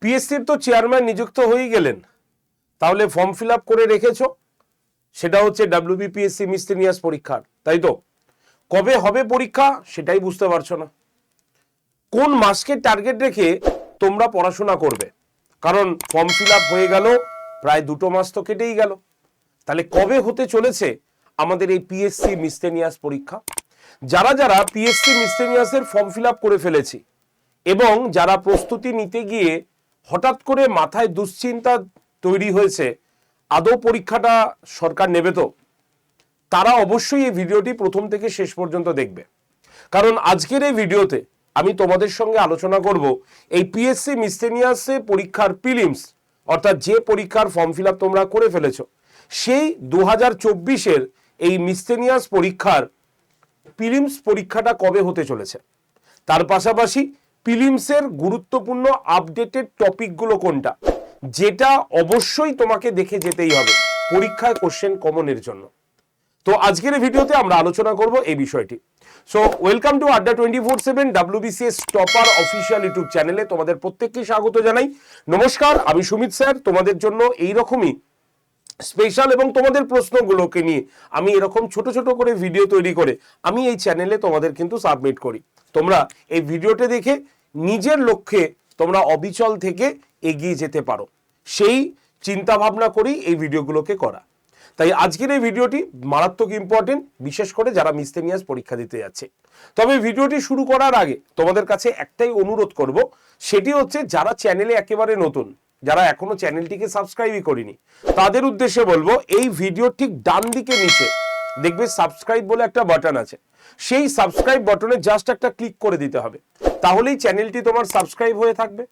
পিএসসির তো চেয়ারম্যান নিযুক্ত হয়ে গেলেন, তাহলে ফর্ম ফিল আপ করে রেখেছ, সেটা হচ্ছে ডাব্লিউবিপিএসসি মিসলেনিয়াস পরীক্ষার, তাই তো? কবে হবে পরীক্ষা সেটাই বুঝতে পারছো না। কোন মাসকে টার্গেট রেখে তোমরা পড়াশোনা করবে? কারণ ফর্ম ফিল আপ হয়ে গেল, প্রায় 2 মাস তো কেটেই গেল। তাহলে কবে হতে চলেছে আমাদের এই পিএসসি মিসলেনিয়াস পরীক্ষা? যারা যারা পিএসসি মিসলেনিয়াসের ফর্ম ফিল আপ করে ফেলেছি এবং যারা প্রস্তুতি নিতে গিয়ে হঠাৎ করে মাথায় দুশ্চিন্তা তৈরি হয়েছে, আদৌ পরীক্ষাটা সরকার নেবে তো, তারা অবশ্যই এই ভিডিওটি প্রথম থেকে শেষ পর্যন্ত দেখবে। কারণ আজকের এই ভিডিওতে আমি তোমাদের সঙ্গে আলোচনা করব এই পিএসসি মিসলেনিয়াসে পরীক্ষার প্রিলিমস, অর্থাৎ যে পরীক্ষার ফর্ম ফিল আপ তোমরা করে ফেলেছো, সেই 2024-এর এই মিসলেনিয়াস পরীক্ষার প্রিলিমস পরীক্ষাটা কবে হতে চলেছে, তার পাশাপাশি প্রিলিমসের গুরুত্বপূর্ণ আপডেটেড টপিকগুলো কোনটা, যেটা অবশ্যই তোমাকে দেখে যেতেই হবে পরীক্ষায় কোশ্চেন কমনের জন্য। তো আজকের ভিডিওতে আমরা আলোচনা করব এই বিষয়টি। সো ওয়েলকাম টু আড্ডা 24/7 ডাব্লিউবিসিএস টপার অফিসিয়াল ইউটিউব চ্যানেলে তোমাদের প্রত্যেককে স্বাগত জানাই। নমস্কার, আমি সুমিত স্যার। তোমাদের জন্য এইরকমই স্পেশাল এবং তোমাদের প্রশ্নগুলোকে নিয়ে আমি এরকম ছোট ছোট করে ভিডিও তৈরি করে আমি এই চ্যানেলে তোমাদের কিন্তু সাবমিট করি। তোমরা এই ভিডিওটা দেখে নিজের লক্ষ্যে তোমরা অবিচল থেকে এগিয়ে যেতে পারো, সেই চিন্তা ভাবনা করেই এই ভিডিওগুলোকে করা। তাই আজকের এই ভিডিওটি মারাত্মক ইম্পর্টেন্ট, বিশেষ করে যারা মিসলেনিয়াস পরীক্ষা দিতে যাচ্ছে। তবে ভিডিওটি শুরু করার আগে তোমাদের কাছে একটাই অনুরোধ করব, সেটি হচ্ছে যারা চ্যানেলে একেবারে নতুন, যারা এখনো চ্যানেলটিকে সাবস্ক্রাইবই করিনি, তাদের উদ্দেশ্যে বলবো এই ভিডিওর ঠিক ডান দিকে নিচে দেখবে সাবস্ক্রাইব বলে একটা বাটন আছে, সেই সাবস্ক্রাইব বাটনে জাস্ট একটা ক্লিক করে দিতে হবে, তাহলেই চ্যানেলটি তোমার সাবস্ক্রাইব হয়ে থাকবে।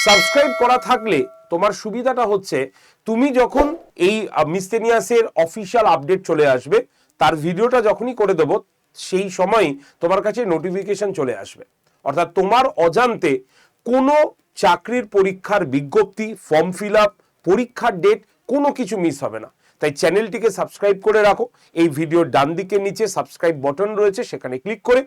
সাবস্ক্রাইব করা থাকলে তোমার সুবিধাটা হচ্ছে তুমি যখন এই মিসলেনিয়াসের অফিসিয়াল আপডেট চলে আসবে, তার ভিডিওটা যখনই করে দেবো সেই সময় তোমার কাছে নোটিফিকেশন চলে আসবে, অর্থাৎ তোমার অজান্তে কোনো চাকরির পরীক্ষার বিজ্ঞপ্তি, ফর্ম ফিল আপ, পরীক্ষার ডেট কোনো কিছু মিস হবে না। তাই চ্যানেলটিকে সাবস্ক্রাইব করে রাখো, এই ভিডিওর ডান দিকের নিচে সাবস্ক্রাইব বাটন রয়েছে, সেখানে ক্লিক করে,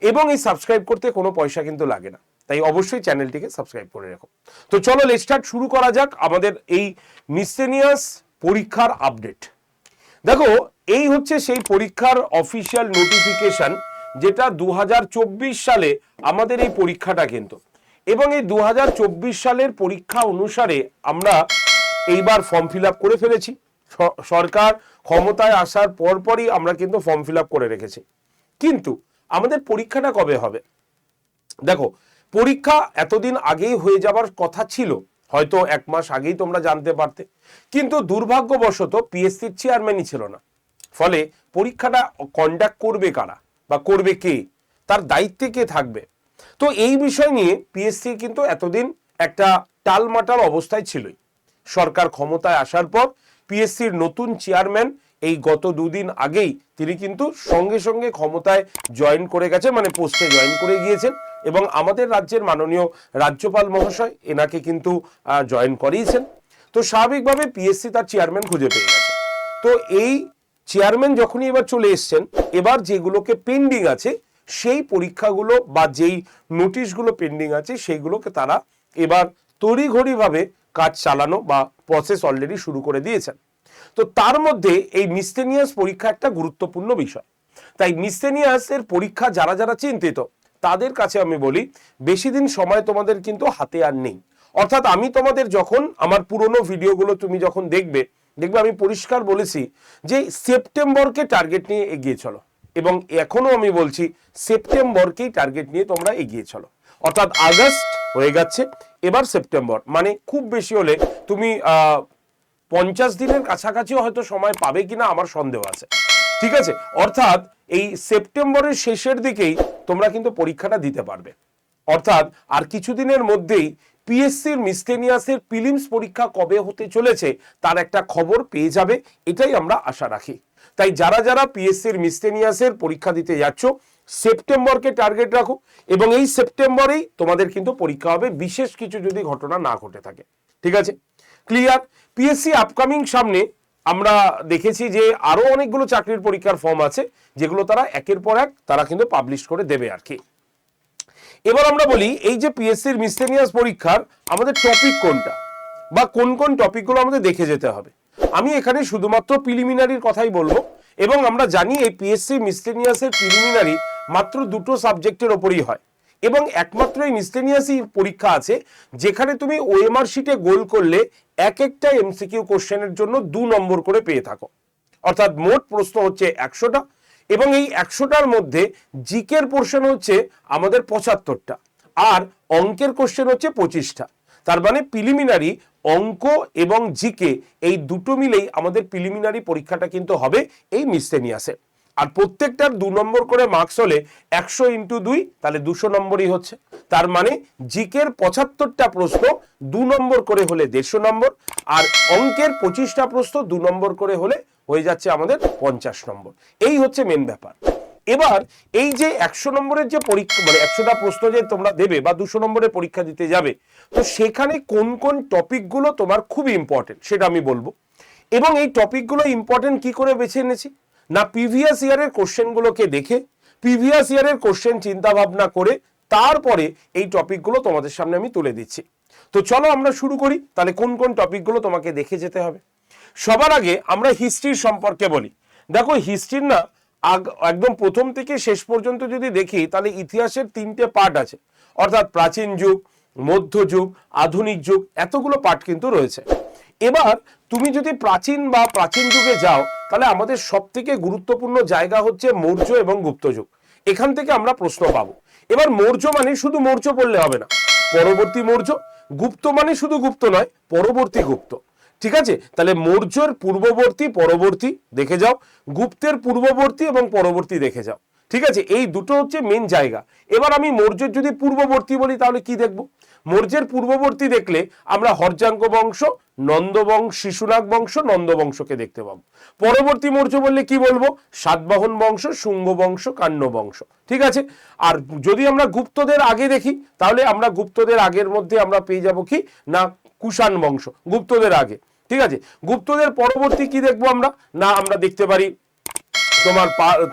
এবং এই সাবস্ক্রাইব করতে কোনো পয়সা কিন্তু লাগে না, তাই অবশ্যই চ্যানেলটিকে সাবস্ক্রাইব করে রাখো। তো চলো লেটস স্টার্ট, শুরু করা যাক আমাদের এই মিসলেনিয়াস পরীক্ষার আপডেট। দেখো, এই হচ্ছে সেই পরীক্ষার অফিসিয়াল নোটিফিকেশন, যেটা 2024 সালে আমাদের এই পরীক্ষাটা কিন্তু, এবং এই 2024 সালের পরীক্ষা অনুসারে আমরা এইবার ফর্ম ফিল আপ করে ফেলেছি। সরকার ক্ষমতায় আসার পরপরই আমরা কিন্তু ফর্ম ফিল আপ করে রেখেছি। কিন্তু আমাদের পরীক্ষাটা কবে হবে? দেখো, পরীক্ষা এতদিন আগেই হয়ে যাবার কথা ছিল, হয়তো 1 মাস আগেই তোমরা জানতে পারতে, কিন্তু দুর্ভাগ্যবশত পিএসসির চেয়ারম্যানই ছিল না। ফলে পরীক্ষাটা কন্ডাক্ট করবে কারা বা করবে কে, তার দায়িত্বে কে থাকবে, তো এই বিষয় নিয়ে পিএসসি কিন্তু এতদিন একটা টালমাটাল অবস্থায় ছিলই। সরকার ক্ষমতায় আসার পর পিএসসির নতুন চেয়ারম্যান এই গত 2 দিন আগেই তিনি কিন্তু সঙ্গে সঙ্গে ক্ষমতায় জয়েন করে গেছেন, মানে পোস্টে জয়েন করে গিয়েছেন, এবং আমাদের রাজ্যের মাননীয় রাজ্যপাল মহাশয় এনাকে কিন্তু জয়েন করিয়েছেন। তো স্বাভাবিকভাবে পিএসসি তার চেয়ারম্যান খুঁজে পেয়ে গেছে। তো এই চেয়ারম্যান যখনই এবার চলে এসছেন, এবার যেগুলোকে পেন্ডিং আছে সেই পরীক্ষাগুলো বা যেই নোটিশগুলো পেন্ডিং আছে সেইগুলোকে তারা এবার তড়িঘড়িভাবে কাজ চালানো বা প্রসেস অলরেডি শুরু করে দিয়েছেন। তো তার মধ্যে এই মিসলেনিয়াস পরীক্ষা একটা গুরুত্বপূর্ণ বিষয়। তাই মিসলেনিয়াসের পরীক্ষা যারা যারা চিন্তিত তাদের কাছে আমি বলি, বেশি দিন সময় তোমাদের কিন্তু হাতে আর নেই। অর্থাৎ আমি তোমাদের যখন আমার পুরনো ভিডিওগুলো তুমি যখন দেখবে আমি পরিষ্কার বলেছি যে সেপ্টেম্বরকে টার্গেট নিয়ে এগিয়ে চলো, এবং এখনো আমি বলছি সেপ্টেম্বরকেই টার্গেট নিয়ে তোমরা এগিয়ে চলো। অর্থাৎ আগস্ট হয়ে যাচ্ছে, এবার সেপ্টেম্বর, মানে খুব বেশি হলে তুমি 50 দিনের কাছাকাছিও হয়তো সময় পাবে কিনা আমার সন্দেহ আছে, ঠিক আছে? অর্থাৎ এই সেপ্টেম্বরের শেষের দিকেই তোমরা কিন্তু পরীক্ষাটা দিতে পারবে। অর্থাৎ আর কিছুদিনের মধ্যেই পিএসসির মিসলেনিয়াসের প্রিলিমস পরীক্ষা কবে হতে চলেছে তার একটা খবর পেয়ে যাবে, এটাই আমরা আশা রাখি। তাই যারা যারা পিএসসির মিসলেনিয়াসের পরীক্ষা দিতে যাচ্ছ, সেপ্টেম্বরকে টার্গেট রাখো, এবং এই সেপ্টেম্বরেই তোমাদের কিন্তু পরীক্ষা হবে, বিশেষ কিছু যদি ঘটনা না ঘটে থাকে, ঠিক আছে? ক্লিয়ার? পিএসসি আপকামিং সামনে আমরা দেখেছি যে আরো অনেকগুলো চাকরির পরীক্ষার ফর্ম আছে, যেগুলো তারা একের পর এক তারা কিন্তু পাবলিশ করে দেবে আর কি। এবার আমরা বলি এই যে পিএসসির মিসলেনিয়াস পরীক্ষার আমাদের টপিক কোনটা বা কোন কোন টপিকগুলো আমাদের দেখে যেতে হবে। আমি এখানে শুধুমাত্র প্রিলিমিনারির কথাই বলবো, এবং আমরা জানি এই পিএসসি মিসলেনিয়াসের প্রিলিমিনারি মাত্র দুটো সাবজেক্টের ওপরই হয়, এবং একমাত্র এই মিসলেনিয়াসই পরীক্ষা আছে যেখানে তুমি ওএমআর শিটে গোল করলে এক একটা এমসিকিউ কোশ্চেনের জন্য 2 নম্বর করে পেয়ে থাকো। অর্থাৎ মোট প্রশ্ন হচ্ছে 100টা, এবং এই 100টার মধ্যে জিকের পোর্শন হচ্ছে আমাদের 75টা, আর অঙ্কের কোশ্চেন হচ্ছে 25টা। তার মানে প্রিলিমিনারি অঙ্ক এবং জিকে এই দুটো মিলেই আমাদের প্রিলিমিনারি পরীক্ষাটা কিন্তু হবে এই মিসলেনিয়াসে। আর প্রত্যেকটার 2 নম্বর করে মার্কস হলে 100 × 2 তাহলে 200 নম্বরই হচ্ছে। তার মানে জিকের 75টা প্রশ্ন 2 নম্বর করে হলে 150 নম্বর, আর অঙ্কের 25টা প্রশ্ন 2 নম্বর করে হলে হয়ে যাচ্ছে আমাদের 50 নম্বর। এই হচ্ছে মেন ব্যাপার। এবার এই যে 100 নম্বরের যে পরীক্ষা, মানে 100টা প্রশ্ন যে তোমরা দেবে বা 200 নম্বরের পরীক্ষা দিতে যাবে, তো সেখানে কোন কোন টপিকগুলো তোমার খুবই ইম্পর্টেন্ট সেটা আমি বলবো। এবং এই টপিকগুলো ইম্পর্টেন্ট কি করে বেছে এনেছি না, প্রিভিয়াস ইয়ারের কোশ্চেনগুলোকে দেখে, প্রিভিয়াস ইয়ারের কোশ্চেন চিন্তা ভাবনা করে তারপরে এই টপিকগুলো তোমাদের সামনে আমি তুলে দিচ্ছি। তো চলো আমরা শুরু করি। তাহলে কোন কোন টপিকগুলো তোমাকে দেখে যেতে হবে। সবার আগে আমরা হিস্ট্রির সম্পর্কে বলি। দেখো হিস্ট্রির না একদম প্রথম থেকে শেষ পর্যন্ত যদি দেখি তাহলে ইতিহাসের 3টে পার্ট আছে, অর্থাৎ প্রাচীন যুগ, মধ্যযুগ, আধুনিক যুগ, এতগুলো পার্ট কিন্তু রয়েছে। এবার তুমি যদি প্রাচীন যুগে যাও তাহলে আমাদের সব থেকে গুরুত্বপূর্ণ জায়গা হচ্ছে মৌর্য এবং গুপ্ত যুগ। এখান থেকে আমরা প্রশ্ন পাবো। এবার মৌর্য মানে শুধু মৌর্য বললে হবে না, পরবর্তী মৌর্য। গুপ্ত মানে শুধু গুপ্ত নয়, পরবর্তী গুপ্ত। ঠিক আছে, তাহলে মৌর্যের পূর্ববর্তী পরবর্তী দেখে যাও, গুপ্তের পূর্ববর্তী এবং পরবর্তী দেখে যাও। ঠিক আছে, এই দুটো হচ্ছে মেন জায়গা। এবার আমি মৌর্যের যদি পূর্ববর্তী বলি তাহলে কি দেখব? মৌর্যের পূর্ববর্তী দেখলে আমরা হর্যাঙ্ক বংশ, নন্দবংশ, শিশুনাগ বংশ, নন্দবংশকে দেখতে পাবো। পরবর্তী মৌর্য বললে কি বলবো? সাতবাহন বংশ, শুঙ্গ বংশ, কাণ্য বংশ। ঠিক আছে, আর যদি আমরা গুপ্তদের আগে দেখি তাহলে আমরা গুপ্তদের আগের মধ্যে আমরা পেয়ে যাব কি না, কুষাণ বংশ, গুপ্তদের আগে। ঠিক আছে, গুপ্তদের পরবর্তী কি দেখবো আমরা না, আমরা দেখতে পারি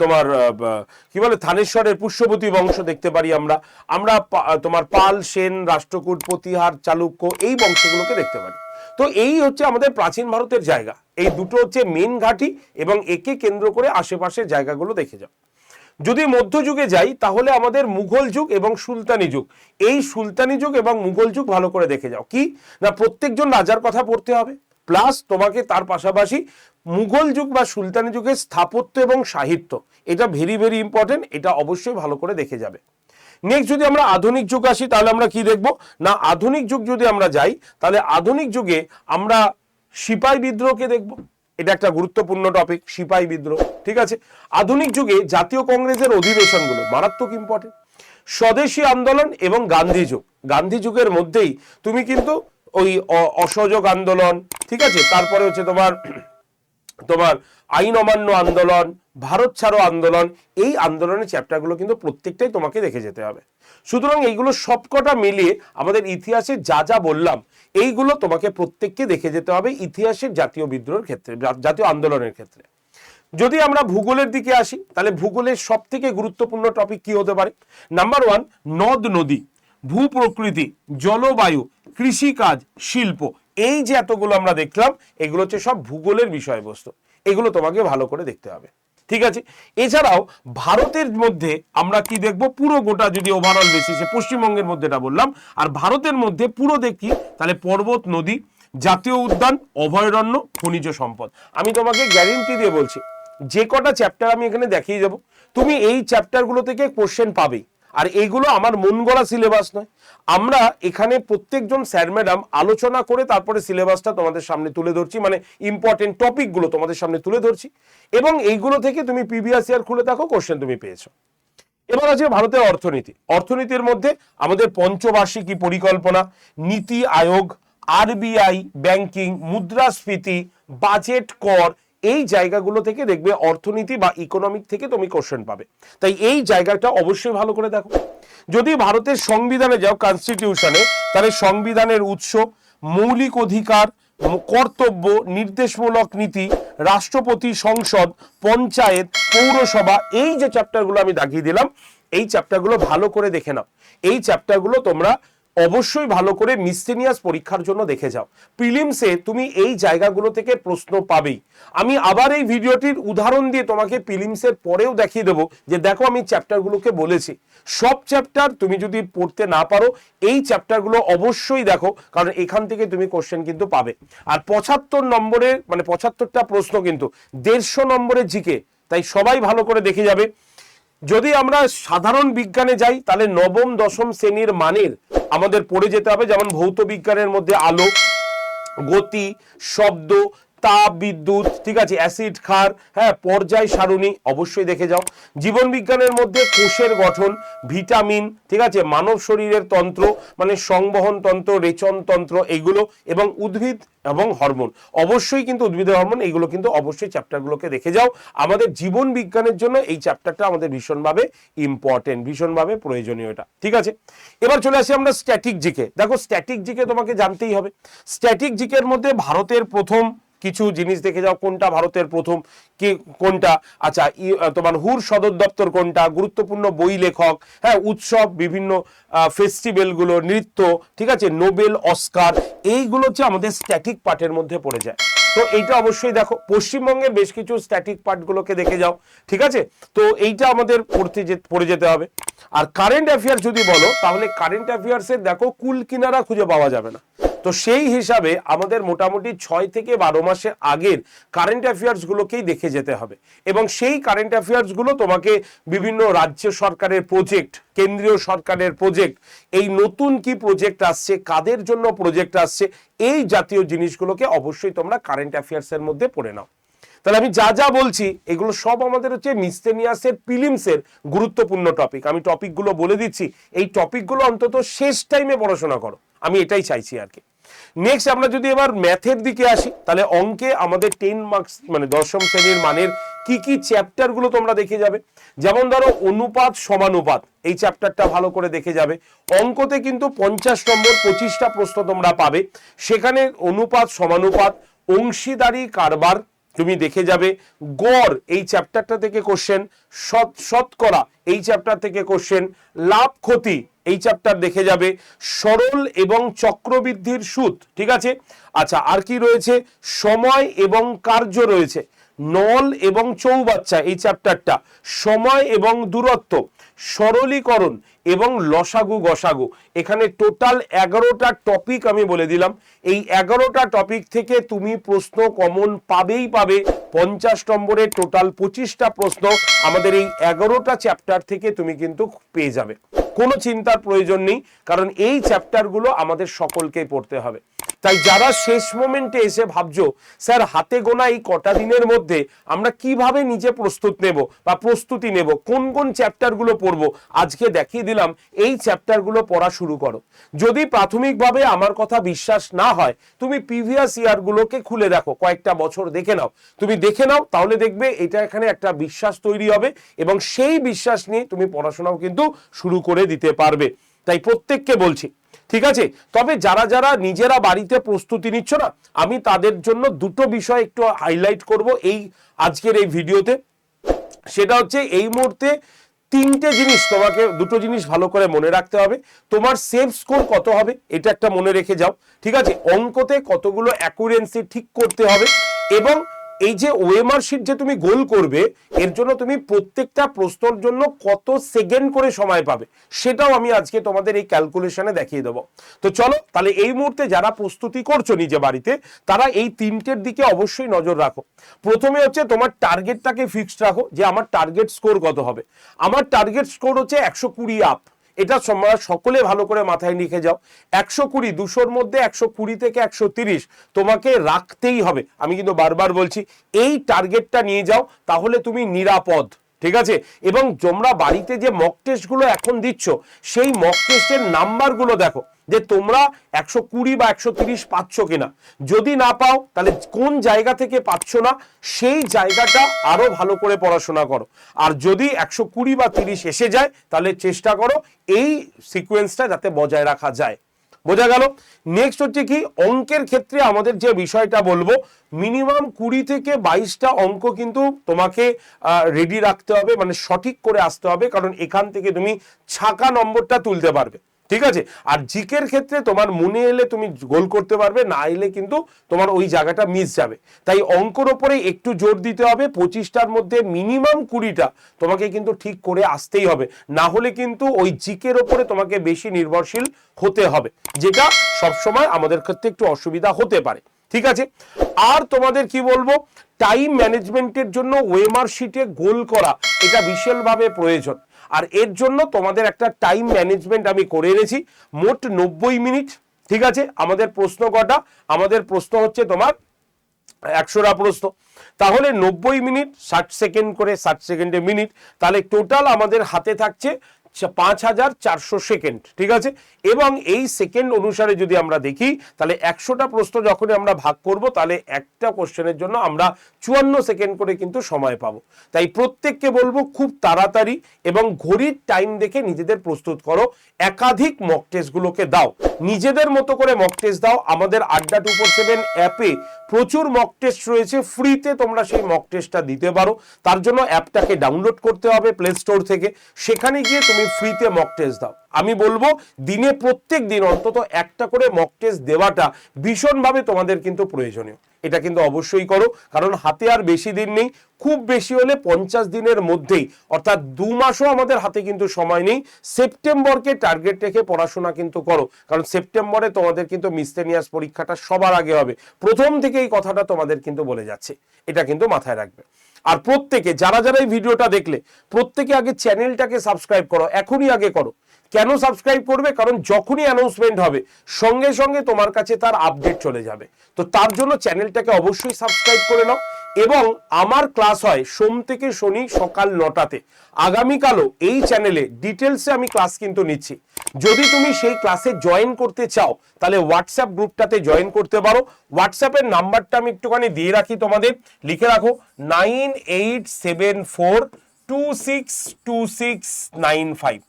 তোমার কি বলে থানেশ্বরের পুষ্যবতী বংশ দেখতে পারি আমরা তোমার পাল, সেন, রাষ্ট্রকূট, প্রতিহার, চালুক্য, এই বংশগুলোকে দেখতে পারি। তো এই হচ্ছে আমাদের প্রাচীন ভারতের জায়গা। এই দুটো হচ্ছে মেন ঘাঁটি, এবং একে কেন্দ্র করে আশেপাশের জায়গাগুলো দেখে যাও। যদি মধ্যযুগে যাই তাহলে আমাদের মুঘল যুগ এবং সুলতানি যুগ, এই সুলতানি যুগ এবং মুঘল যুগ ভালো করে দেখে যাও। কি না, প্রত্যেকজন রাজার কথা পড়তে হবে, প্লাস তোমাকে তার পাশাপাশি মুঘল যুগ বা সুলতানি যুগের স্থাপত্য এবং সাহিত্য, এটা ভেরি ভেরি ইম্পর্টেন্ট, এটা অবশ্যই ভালো করে দেখে যাবে। নেক্সট যদি আমরা আধুনিক যুগ আসি তাহলে আমরা কি দেখব না, আধুনিক যুগ যদি আমরা যাই তাহলে আধুনিক যুগে আমরা সিপাহী বিদ্রোহকে দেখব। এটা একটা গুরুত্বপূর্ণ টপিক, সিপাহী বিদ্রোহ। ঠিক আছে, আধুনিক যুগে জাতীয় কংগ্রেসের অধিবেশনগুলো মারাত্মক ইম্পর্টেন্ট। স্বদেশী আন্দোলন এবং গান্ধী যুগ, গান্ধী যুগের মধ্যেই তুমি কিন্তু ওই অসহযোগ আন্দোলন, ঠিক আছে, তারপরে হচ্ছে তোমার আইন অমান্য আন্দোলন, ভারত ছাড়ো আন্দোলন, এই আন্দোলনের চ্যাপ্টারগুলো কিন্তু প্রত্যেকটাই তোমাকে দেখে যেতে হবে। সুতরাং এইগুলো সবকটা মিলিয়ে আমাদের ইতিহাসে যা যা বললাম এইগুলো তোমাকে প্রত্যেককে দেখে যেতে হবে ইতিহাসের জাতীয় বিদ্রোহের ক্ষেত্রে, জাতীয় আন্দোলনের ক্ষেত্রে। যদি আমরা ভূগোলের দিকে আসি তাহলে ভূগোলের সব থেকে গুরুত্বপূর্ণ টপিক কি হতে পারে? নাম্বার 1, নদ নদী, ভূ প্রকৃতি, জলবায়ু, কৃষিকাজ, শিল্প। এই যে এতগুলো আমরা দেখলাম এগুলো হচ্ছে সব ভূগোলের বিষয়বস্তু, এগুলো তোমাকে ভালো করে দেখতে হবে। ঠিক আছে, এছাড়াও ভারতের মধ্যে আমরা কি দেখব, পুরো গোটা যদি ওভারঅল বেসিসে পশ্চিমবঙ্গের মধ্যে এটা বললাম, আর ভারতের মধ্যে পুরো দেখি তাহলে পর্বত, নদী, জাতীয় উদ্যান, অভয়ারণ্য, খনিজ সম্পদ। আমি তোমাকে গ্যারেন্টি দিয়ে বলছি যে কটা চ্যাপ্টার আমি এখানে দেখিয়ে যাব তুমি এই চ্যাপ্টারগুলো থেকে কোশ্চেন পাবেই। আর এইগুলো আমার মন গড়া সিলেবাস নয়, আমরা এখানে প্রত্যেকজন স্যার ম্যাডাম আলোচনা করে তারপরে সিলেবাসটা তোমাদের সামনে তুলে ধরছি, মানে ইম্পর্টেন্ট টপিকগুলো তোমাদের সামনে তুলে ধরছি, এবং এইগুলো থেকে তুমি প্রিভিয়াস ইয়ার খুলে দেখো কোশ্চেন তুমি পেয়েছো। এবার আছে ভারতের অর্থনীতি। অর্থনীতির মধ্যে আমাদের পঞ্চবার্ষিকী পরিকল্পনা, নীতি আয়োগ, আরবিআই, ব্যাংকিং, মুদ্রাস্ফীতি, বাজেট, কর, এই জায়গাগুলো থেকে দেখবে অর্থনীতি বা ইকোনমিক থেকে তুমি কোশ্চেন পাবে। তাই এই জায়গাটা অবশ্যই ভালো করে দেখো। যদি ভারতের সংবিধানে যাও, কনস্টিটিউশনে, তাহলে সংবিধানের উৎস, মৌলিক অধিকার, কর্তব্য, নির্দেশমূলক নীতি, রাষ্ট্রপতি, সংসদ, পঞ্চায়েত, পৌরসভা, এই যে চ্যাপ্টারগুলো আমি দেখিয়ে দিলাম এই চ্যাপ্টারগুলো ভালো করে দেখে নাও। এই চ্যাপ্টারগুলো তোমরা অবশ্যই ভালো করে মিসসেলিনিয়াস পরীক্ষার জন্য দেখে যাও। প্রিলিমসে তুমি এই জায়গাগুলো থেকে প্রশ্ন পাবেই। আমি আবার এই ভিডিওটির উদাহরণ দিয়ে তোমাকে প্রিলিমসের পরেও দেখিয়ে দেবো যে দেখো আমি চ্যাপ্টারগুলোকে বলেছি। সব চ্যাপ্টার তুমি যদি পড়তে না পারো, এই চ্যাপ্টারগুলো অবশ্যই দেখো, কারণ এখান থেকে তুমি কোশ্চেন কিন্তু পাবে। আর 75 নম্বরের মানে 75টা প্রশ্ন কিন্তু 150 নম্বরের জিকে, তাই সবাই ভালো করে দেখে যাবে। যদি আমরা সাধারণ বিজ্ঞানে যাই তাহলে নবম দশম শ্রেণীর মানের আমাদের পড়ে যেতে হবে। যেমন ভৌত বিজ্ঞানের মধ্যে আলো, গতি, শব্দ, তাপ, বিদ্যুৎ, ঠিক আছে, অ্যাসিড, ক্ষার, হ্যাঁ, পর্যায় সারণী অবশ্যই দেখে যাও। জীবন বিজ্ঞানের মধ্যে কোষের গঠন, ভিটামিন, ঠিক আছে, মানব শরীরের তন্ত্র মানে সংবহন তন্ত্র, রেচন তন্ত্র এইগুলো, এবং উদ্ভিদ এবং হরমোন, অবশ্যই কিন্তু উদ্ভিদের হরমোন এইগুলো কিন্তু অবশ্যই চ্যাপ্টারগুলোকে দেখে যাও। আমাদের জীবন বিজ্ঞানের জন্য এই চ্যাপ্টারটা আমাদের ভীষণভাবে ইম্পর্টেন্ট, ভীষণভাবে প্রয়োজনীয় এটা, ঠিক আছে। এবার চলে আসি আমরা স্ট্যাটিক জিকে। দেখো স্ট্যাটিক জিকে তোমাকে জানতেই হবে। স্ট্যাটিক জিকের মধ্যে ভারতের প্রথম কিছু জিনিস দেখে যাও, কোনটা ভারতের প্রথম, কি কোনটা, আচ্ছা তোমার হুর সদর দপ্তর কোনটা, গুরুত্বপূর্ণ বই লেখক, হ্যাঁ, উৎসব, বিভিন্ন ফেস্টিভ্যালগুলো, নৃত্য, ঠিক আছে, নোবেল, অস্কার, এইগুলো হচ্ছে আমাদের স্ট্যাটিক পার্টের মধ্যে পড়ে যায়। তো এইটা অবশ্যই দেখো। পশ্চিমবঙ্গের বেশ কিছু স্ট্যাটিক পার্টগুলোকে দেখে যাও, ঠিক আছে। তো এইটা আমাদের পড়ে যেতে হবে। আর কারেন্ট অ্যাফেয়ার্স যদি বলো তাহলে কারেন্ট অ্যাফেয়ার্সের দেখো কুল কিনারা খুঁজে পাওয়া যাবে না। তো সেই হিসাবে আমাদের মোটামুটি 6 থেকে 12 মাসের আগের কারেন্ট অ্যাফেয়ার্সগুলোকেই দেখে যেতে হবে। এবং সেই কারেন্ট অ্যাফেয়ার্সগুলো তোমাকে বিভিন্ন রাজ্য সরকারের প্রজেক্ট, কেন্দ্রীয় সরকারের প্রজেক্ট, এই নতুন কি প্রজেক্ট আসছে, কাদের জন্য প্রজেক্ট আসছে, এই জাতীয় জিনিসগুলোকে অবশ্যই তোমরা কারেন্ট অ্যাফেয়ার্সের মধ্যে পড়ে নাও। তাহলে আমি যা যা বলছি এগুলো সব আমাদের হচ্ছে মিসসেলিনিয়াসের প্রিলিমসের গুরুত্বপূর্ণ টপিক। আমি টপিকগুলো বলে দিচ্ছি, এই টপিকগুলো অন্তত শেষ টাইমে পড়াশোনা করো, আমি এটাই চাইছি আর কি। নেক্সট আমরা যদি এবার ম্যাথের দিকে আসি, তাহলে অঙ্কে আমাদের 10 মার্কস মানে দশম শ্রেণীর মানের কি কি চ্যাপ্টারগুলো তোমরা দেখে যাবে। যেমন ধরো অনুপাত সমানুপাত, এই চ্যাপ্টারটা ভালো করে দেখে যাবে। অঙ্কতে কিন্তু 50 নম্বর 25টা প্রশ্ন তোমরা পাবে, সেখানে অনুপাত সমানুপাত, অংশীদারি কারবার তুমি দেখে যাবে। গড় এই চ্যাপ্টারটা থেকে কোশ্চেন, শতকরা এই চ্যাপ্টার থেকে কোশ্চেন, লাভ ক্ষতি এই চ্যাপ্টার দেখে যাবে। সরল এবং চক্রবৃদ্ধির সুদ, ঠিক আছে। আচ্ছা আর কি রয়েছে, সময় এবং কার্য রয়েছে। নল এবং চৌবাচ্চা এই চ্যাপ্টারটা, সময় এবং দূরত্ব, সরলীকরণ এবং লসাগু গসাগু। এখানে টোটাল 11টা টপিক আমি বলে দিলাম। এই 11টা টপিক থেকে তুমি প্রশ্ন কমন পাবেই পাবে। 50 নম্বরের টোটাল 25টা প্রশ্ন আমাদের এই 11টা চ্যাপ্টার থেকে তুমি কিন্তু পেয়ে যাবে। কোনো চিন্তার প্রয়োজন নেই, কারণ এই চ্যাপ্টারগুলো আমাদের সকলকেই পড়তে হবে। তাই যারা শেষ মোমেন্টে এসে ভাবছো স্যার হাতে গোনা এই কটা দিনের মধ্যে আমরা কিভাবে নিজে প্রস্তুত নেব বা প্রস্তুতি নেব, কোন কোন চ্যাপ্টারগুলো পড়বো, আজকে দেখিয়ে দিলাম এই চ্যাপ্টারগুলো পড়া শুরু করো। যদি প্রাথমিকভাবে আমার কথা বিশ্বাস না হয়, তুমি প্রিভিয়াস ইয়ারগুলোকে খুলে দেখো, কয়েকটা বছর দেখে নাও। তুমি দেখে নাও তাহলে দেখবে এটা এখানে একটা বিশ্বাস তৈরি হবে, এবং সেই বিশ্বাস নিয়ে তুমি পড়াশোনাও কিন্তু শুরু করে দিতে পারবে। তাই প্রত্যেককে বলছি, ঠিক আছে। তবে যারা যারা নিজেরা বাড়িতে প্রস্তুতি নিচ্ছ না, আমি তাদের জন্য দুটো বিষয় একটু হাইলাইট করব এই আজকের এই ভিডিওতে। সেটা হচ্ছে এই মুহূর্তে 3টে জিনিস, তোমাকে দুটো জিনিস ভালো করে মনে রাখতে হবে। তোমার সেফ স্কোর কত হবে এটা একটা মনে রেখে যাও, ঠিক আছে। অঙ্কতে কতগুলো অ্যাকুরেন্সি ঠিক করতে হবে, এবং এই যে ওএমআর শিট যে তুমি গোল করবে, এর জন্য তুমি প্রত্যেকটা প্রশ্নের জন্য কত সেকেন্ড করে সময় পাবে সেটাও আমি আজকে তোমাদের এই ক্যালকুলেশনে দেখিয়ে দেবো। তো চলো তাহলে এই মুহূর্তে যারা প্রস্তুতি করছো নিজে বাড়িতে, তারা এই 3টের দিকে অবশ্যই নজর রাখো। প্রথমে হচ্ছে তোমার টার্গেটটাকে ফিক্সড রাখো যে আমার টার্গেট স্কোর কত হবে। আমার টার্গেট স্কোর হচ্ছে 120 আপ। এটা সকলে ভালো করে মাথায় লিখে যাও। 120, 200-র মধ্যে 120 থেকে 130 তোমাকে রাখতেই হবে। আমি কিন্তু বারবার বলছি এই টার্গেটটা নিয়ে যাও, তাহলে তুমি নিরাপদ, ঠিক আছে। এবং তোমরা বাড়িতে যে মক টেস্টগুলো এখন দিচ্ছ, সেই মক টেস্টের নাম্বারগুলো দেখো যে তোমরা 120 বা 130 পাচ্ছ কিনা। যদি না পাও তাহলে কোন জায়গা থেকে পাচ্ছ না সেই জায়গাটা আরো ভালো করে পড়াশোনা করো। আর যদি 120 বা 30 এসে যায় তাহলে চেষ্টা করো এই সিকোয়েন্সটা যাতে বজায় রাখা যায়। বোঝা গেল? নেক্সট হচ্ছে কি, অঙ্কের ক্ষেত্রে আমাদের যে বিষয়টা বলবো, মিনিমাম 20 থেকে 22টা অঙ্ক কিন্তু তোমাকে রেডি রাখতে হবে, মানে সঠিক করে আসতে হবে, কারণ এখান থেকে তুমি ছাকা নম্বরটা তুলতে পারবে। ঠিক আছে? আর জিকের ক্ষেত্রে তোমার মনে এলে তুমি গোল করতে পারবে, না এলে কিন্তু তোমার ওই জায়গাটা মিস যাবে। তাই অঙ্কর ওপরে একটু জোর দিতে হবে। 25টার মধ্যে মিনিমাম 20টা তোমাকে কিন্তু ঠিক করে আসতেই হবে, না হলে কিন্তু ওই জিকের ওপরে তোমাকে বেশি নির্ভরশীল হতে হবে, যেটা সবসময় আমাদের ক্ষেত্রে একটু অসুবিধা হতে পারে। ঠিক আছে? আর তোমাদের কি বলবো, টাইম ম্যানেজমেন্টের জন্য ওএমআর শিটে গোল করা এটা বিশালভাবে প্রয়োজন। আর এর জন্য তোমাদের একটা টাইম ম্যানেজমেন্ট আমি করে এনেছি, মোট 90 মিনিট। ঠিক আছে? আমাদের প্রশ্ন কটা? আমাদের প্রশ্ন হচ্ছে তোমার 100টা প্রশ্ন, তাহলে 90 মিনিট 60 সেকেন্ড করে, 60 সেকেন্ডে মিনিট, তাহলে টোটাল আমাদের হাতে থাকছে 5400 সেকেন্ড। ঠিক আছে? এবং এই সেকেন্ড অনুসারে যদি আমরা দেখি, তাহলে 100টা প্রশ্ন যখন আমরা ভাগ করব, তাহলে একটা কোশ্চেনের জন্য আমরা 54 সেকেন্ড করে কিন্তু সময় পাবো। তাই প্রত্যেককে বলবো খুব তাড়াতাড়ি এবং ঘড়ির টাইম দেখে নিজেদের প্রস্তুত করো। একাধিক মক টেস্টগুলোকে দাও, নিজেদের মতো করে মক টেস্ট দাও। আমাদের আড্ডা 247 অ্যাপে প্রচুর মক টেস্ট রয়েছে, ফ্রিতে তোমরা সেই মক টেস্টটা দিতে পারো। তার জন্য অ্যাপটাকে ডাউনলোড করতে হবে প্লে স্টোর থেকে, সেখানে গিয়ে তুমি ফ্রিতে মক টেস্ট দাও। আমি বলবো দিনে প্রত্যেক দিন অন্তত একটা করে মক টেস্ট দেওয়াটা ভীষণভাবে তোমাদের কিন্তু প্রয়োজনীয়। এটা কিন্তু অবশ্যই করো, কারণ হাতে আর বেশি দিন নেই, খুব বেশি হলে 50 দিনের মধ্যেই, অর্থাৎ 2 মাসও আমাদের হাতে কিন্তু সময় নেই। সেপ্টেম্বরকে টার্গেট রেখে পড়াশোনা কিন্তু করো, কারণ সেপ্টেম্বরে তোমাদের কিন্তু মিসলেনিয়াস পরীক্ষাটা সবার আগে হবে। প্রথম থেকে এই কথাটা তোমাদের কিন্তু বলে যাচ্ছে, এটা কিন্তু মাথায় রাখবে। আর প্রত্যেকে যারা যারা এই ভিডিওটা দেখলে, প্রত্যেকে আগে চ্যানেলটাকে সাবস্ক্রাইব করো, এখনই আগে করো। কেন সাবস্ক্রাইব করবে? কারণ যখনই অ্যানাউন্সমেন্ট হবে সঙ্গে সঙ্গে তোমার কাছে তার আপডেট চলে যাবে। তো তার জন্য চ্যানেলটাকে অবশ্যই সাবস্ক্রাইব করে নাও। এবং আমার ক্লাস হয় সোম থেকে শনি সকাল 9টাতে। আগামীকালও এই চ্যানেলে ডিটেলসে আমি ক্লাস কিন্তু নিচ্ছি। যদি তুমি সেই ক্লাসে জয়েন করতে চাও, তাহলে হোয়াটসঅ্যাপ গ্রুপটাতে জয়েন করতে পারো। হোয়াটসঅ্যাপের নাম্বারটা আমি একটুখানি দিয়ে রাখি তোমাদের, লিখে রাখো 9874262695,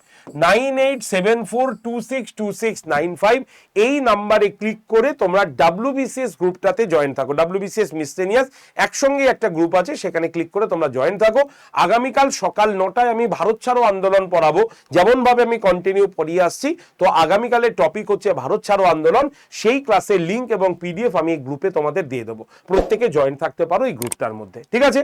9874262695। এই নাম্বারে ক্লিক করে তোমরা WBCS গ্রুপটাতে জয়েন থাকো। WBCS মিসলেনিয়াস একসঙ্গে একটা গ্রুপ আছে, সেখানে ক্লিক করে তোমরা জয়েন থাকো। আগামীকাল সকাল 9টায় আমি ভারত ছাড়ো আন্দোলন পড়াবো, যেমন ভাবে আমি কন্টিনিউ পড়িয়ে আসছি। তো আগামীকালের টপিক হচ্ছে ভারত ছাড়ো আন্দোলন। সেই ক্লাসের লিঙ্ক এবং PDF আমি এই গ্রুপে তোমাদের দিয়ে দেবো, প্রত্যেকে জয়েন থাকতে পারো এই গ্রুপটার মধ্যে। ঠিক আছে?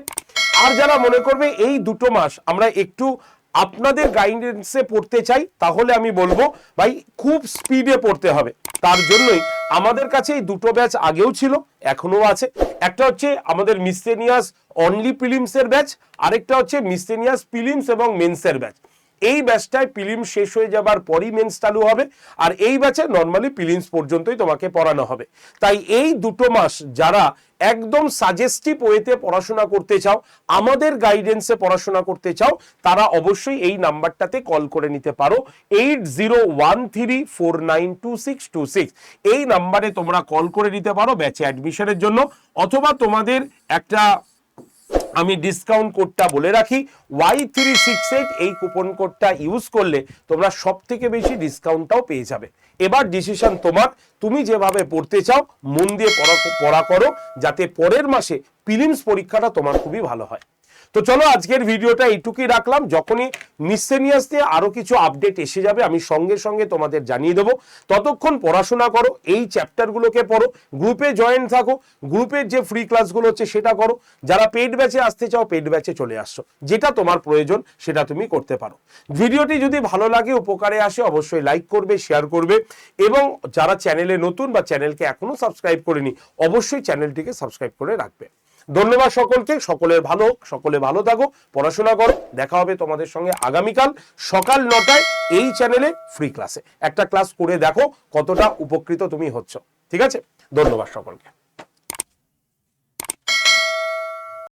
আর যারা মনে করবে এই 2 মাস আমরা একটু আপনাদের গাইডেন্সে পড়তে চাই, তাহলে আমি বলবো ভাই খুব স্পিডে পড়তে হবে। তার জন্যই আমাদের কাছে এই 2টো ব্যাচ আগেও ছিল, এখনো আছে। একটা হচ্ছে আমাদের মিসলেনিয়াস অনলি প্রিলিমসের ব্যাচ, আরেকটা হচ্ছে মিসলেনিয়াস প্রিলিমস এবং মেন্সের ব্যাচ। এই ব্যাচটায় প্রিলিমস শেষ হয়ে যাবার পরই মেন্স চালু হবে, আর এই ব্যাচে নর্মালি প্রিলিমস পর্যন্তই তোমাকে পড়ানো হবে। তাই এই 2টো মাস যারা একদম সাজেস্টিভ ওয়েতে পড়াশোনা করতে চাও, আমাদের গাইডেন্সে পড়াশোনা করতে চাও, তারা অবশ্যই এই নাম্বারটাতে কল করে নিতে পারো, 8013492626। এই নাম্বারে তোমরা কল করে নিতে পারো ব্যাচে অ্যাডমিশনের জন্য। অথবা তোমাদের একটা আমি ডিসকাউন্ট কোডটা বলে রাখি, Y368, এই কুপন কোডটা ইউজ করলে তোমরা সব থেকে বেশি ডিসকাউন্টটাও পেয়ে যাবে। এবার ডিসিশন তোমার, তুমি যেভাবে পড়তে চাও মন দিয়ে পড়া করো, যাতে পরের মাসে প্রিলিমস পরীক্ষাটা তোমার খুবই ভালো হয়। তো চলো আজকের ভিডিওটা এইটুকুই রাখলাম। যখনই মিসলেনিয়াস নিয়ে আরো কিছু আপডেট এসে যাবে আমি সঙ্গে সঙ্গে তোমাদের জানিয়ে দেবো। ততক্ষণ পড়াশোনা করো, এই চ্যাপ্টারগুলোকে পড়ো, গ্রুপে জয়েন থাকো, গ্রুপের যে ফ্রি ক্লাসগুলো হচ্ছে সেটা করো। যারা পেড ব্যাচে আসতে চাও পেড ব্যাচে চলে আসছো, যেটা তোমার প্রয়োজন সেটা তুমি করতে পারো। ভিডিওটি যদি ভালো লাগে, উপকারে আসে, অবশ্যই লাইক করবে, শেয়ার করবে, এবং যারা চ্যানেলে নতুন বা চ্যানেলকে এখনো সাবস্ক্রাইব করেনি, অবশ্যই চ্যানেলটিকে সাবস্ক্রাইব করে রাখবে। ধন্যবাদ সকলকে, সকলের ভালো হোক, সকলে ভালো থাকো, পড়াশোনা করো। দেখা হবে তোমাদের সঙ্গে আগামীকাল সকাল 9টায় এই চ্যানেলে ফ্রি ক্লাসে। একটা ক্লাস করে দেখো কতটা উপকৃত তুমি হচ্ছ। ঠিক আছে? ধন্যবাদ সকলকে।